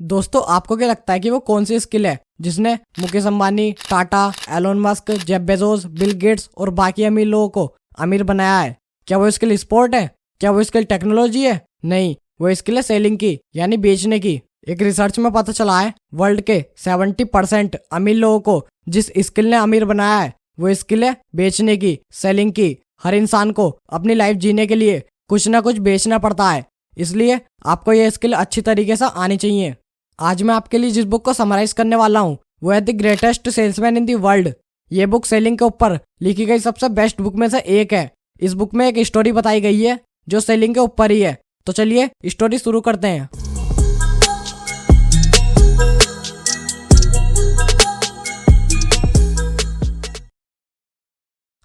दोस्तों आपको क्या लगता है कि वो कौन सी स्किल है जिसने Mukesh Ambani, Tata, Elon Musk, Jeff Bezos, Bill Gates और बाकी अमीर लोगों को अमीर बनाया है? क्या वो स्किल स्पोर्ट है? क्या वो स्किल टेक्नोलॉजी है? नहीं, वो स्किल है सेलिंग की, यानी बेचने की। एक रिसर्च में पता चला है वर्ल्ड के 70% अमीर लोगों को जिस स्किल ने अमीर बनाया है वो स्किल है बेचने की, सेलिंग की। हर इंसान को अपनी लाइफ जीने के लिए कुछ ना कुछ बेचना पड़ता है, इसलिए आपको ये स्किल अच्छी तरीके से आनी चाहिए। आज मैं आपके लिए जिस बुक को समराइज करने वाला हूँ वो है the greatest salesman in the world. ये बुक सेलिंग के ऊपर लिखी गई सबसे बेस्ट बुक में से एक है। इस बुक में एक स्टोरी बताई गई है जो सेलिंग के ऊपर ही है। तो चलिए स्टोरी शुरू करते हैं।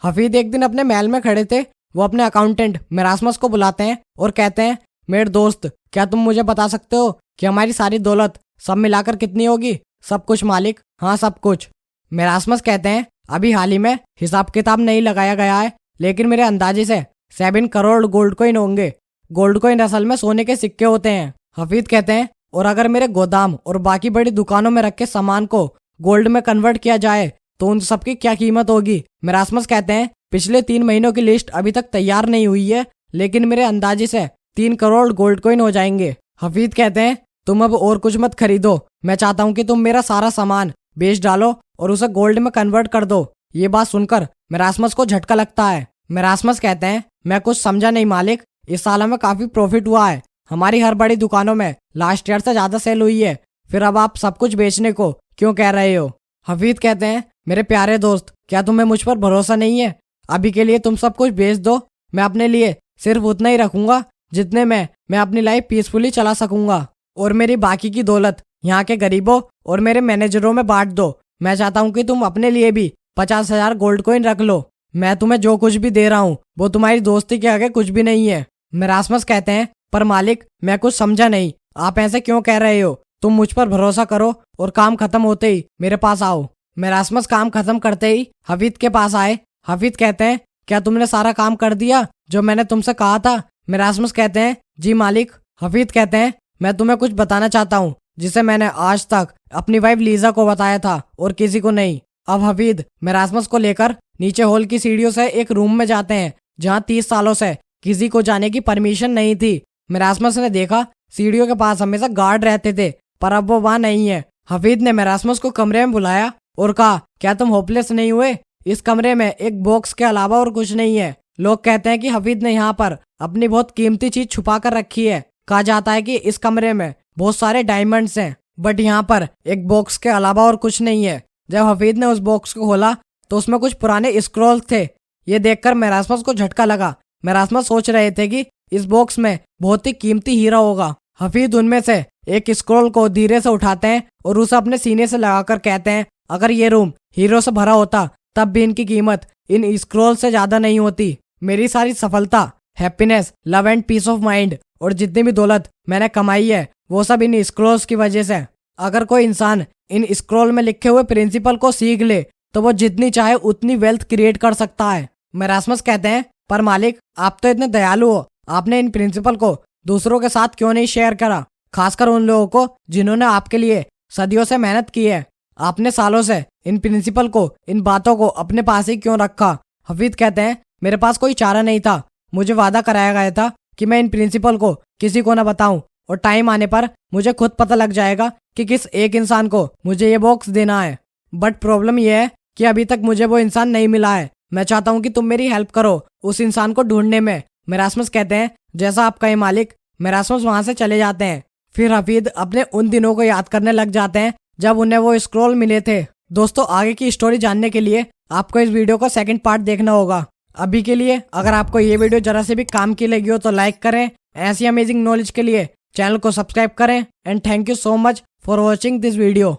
हफीद एक दिन अपने महल में खड़े थे। वो अपने अकाउंटेंट मिरासमस को बुलाते हैं और कहते हैं, मेरे दोस्त, क्या तुम मुझे बता सकते हो कि हमारी सारी दौलत सब मिलाकर कितनी होगी? सब कुछ मालिक, हाँ सब कुछ। मिरासमस कहते हैं, अभी हाल ही में हिसाब किताब नहीं लगाया गया है, लेकिन मेरे अंदाजे से 7 करोड़ गोल्ड कॉइन होंगे। गोल्ड कॉइन असल में सोने के सिक्के होते हैं। हफीद कहते हैं, और अगर मेरे गोदाम और बाकी बड़ी दुकानों में रखे सामान को गोल्ड में कन्वर्ट किया जाए तो उन सबकी क्या कीमत होगी? मिरासमस कहते हैं, पिछले 3 महीनों की लिस्ट अभी तक तैयार नहीं हुई है, लेकिन मेरे अंदाजे से 3 करोड़ गोल्ड कॉइन हो जाएंगे। हफीद कहते हैं, तुम अब और कुछ मत खरीदो, मैं चाहता हूँ कि तुम मेरा सारा सामान बेच डालो और उसे गोल्ड में कन्वर्ट कर दो। ये बात सुनकर मिरासमस को झटका लगता है। मिरासमस कहते हैं, मैं कुछ समझा नहीं मालिक, इस साल हमें काफी प्रॉफिट हुआ है। हमारी हर बड़ी दुकानों में लास्ट ईयर से ज्यादा सेल हुई है, फिर अब आप सब कुछ बेचने को क्यों कह रहे हो? हफीद कहते हैं, मेरे प्यारे दोस्त, क्या तुम्हें मुझ पर भरोसा नहीं है? अभी के लिए तुम सब कुछ बेच दो, मैं अपने लिए सिर्फ उतना ही रखूंगा जितने में मैं अपनी लाइफ पीसफुली चला सकूंगा, और मेरी बाकी की दौलत यहाँ के गरीबों और मेरे मैनेजरों में बांट दो। मैं चाहता हूँ कि तुम अपने लिए भी 50,000 गोल्ड कॉइन रख लो। मैं तुम्हें जो कुछ भी दे रहा हूँ वो तुम्हारी दोस्ती के आगे कुछ भी नहीं है। मिरासमस कहते हैं, पर मालिक, मैं कुछ समझा नहीं, आप ऐसे क्यों कह रहे हो? तुम मुझ पर भरोसा करो और काम खत्म होते ही मेरे पास आओ। मिरासमस काम खत्म करते ही हफीद के पास आए। हफीद कहते हैं, क्या तुमने सारा काम कर दिया जो मैंने तुमसे कहा था? मिरासमस कहते हैं, जी मालिक। हफीद कहते हैं, मैं तुम्हें कुछ बताना चाहता हूँ जिसे मैंने आज तक अपनी वाइफ लीजा को बताया था और किसी को नहीं। अब हफीद मिरासमस को लेकर नीचे हॉल की सीढ़ियों से एक रूम में जाते हैं जहाँ 30 सालों से किसी को जाने की परमिशन नहीं थी। मिरासमस ने देखा सीढ़ियों के पास हमेशा गार्ड रहते थे, पर अब वो वहाँ नहीं है। हफीद ने मिरासमस को कमरे में बुलाया और कहा, क्या तुम होपलेस नहीं हुए? इस कमरे में एक बॉक्स के अलावा और कुछ नहीं है। लोग कहते हैं कि हफीद ने यहाँ पर अपनी बहुत कीमती चीज छुपा कर रखी है। कहा जाता है कि इस कमरे में बहुत सारे डायमंड्स हैं, बट यहाँ पर एक बॉक्स के अलावा और कुछ नहीं है। जब हफीद ने उस बॉक्स को खोला तो उसमें कुछ पुराने स्क्रॉल्स थे। ये देखकर मिरासमस को झटका लगा। मिरासमस सोच रहे थे कि इस बॉक्स में बहुत ही कीमती हीरा होगा। हफीद उनमें से एक स्क्रॉल को धीरे से उठाते हैं और उसे अपने सीने से लगाकर कहते हैं, अगर ये रूम हीरो से भरा होता तब भी इनकी कीमत इन स्क्रॉल से ज्यादा नहीं होती। मेरी सारी सफलता, happiness, love and peace of mind और जितनी भी दौलत मैंने कमाई है वो सब इन स्क्रॉल्स की वजह से। अगर कोई इंसान इन स्क्रॉल में लिखे हुए प्रिंसिपल को सीख ले तो वो जितनी चाहे उतनी वेल्थ क्रिएट कर सकता है। मिरासमस कहते हैं, पर मालिक, आप तो इतने दयालु हो, आपने इन प्रिंसिपल को दूसरों के साथ क्यों नहीं शेयर करा, खासकर उन लोगों को जिन्होंने आपके लिए सदियों से मेहनत की है? आपने सालों से इन प्रिंसिपल को, इन बातों को अपने पास ही क्यों रखा? हफीद कहते हैं, मेरे पास कोई चारा नहीं था। मुझे वादा कराया गया था कि मैं इन प्रिंसिपल को किसी को ना बताऊं, और टाइम आने पर मुझे खुद पता लग जाएगा कि किस एक इंसान को मुझे ये बॉक्स देना है। बट प्रॉब्लम यह है कि अभी तक मुझे वो इंसान नहीं मिला है। मैं चाहता हूँ कि तुम मेरी हेल्प करो उस इंसान को ढूंढने में। मिरासमस कहते हैं, जैसा आप कहें मालिक। मिरासमस वहां से चले जाते हैं। फिर हफीद अपने उन दिनों को याद करने लग जाते हैं जब उन्हें वो स्क्रॉल मिले थे। दोस्तों, आगे की स्टोरी जानने के लिए आपको इस वीडियो का सेकंड पार्ट देखना होगा। अभी के लिए अगर आपको ये वीडियो जरा से भी काम की लगी हो तो लाइक करें। ऐसी अमेजिंग नॉलेज के लिए चैनल को सब्सक्राइब करें। And thank you so much for watching this video.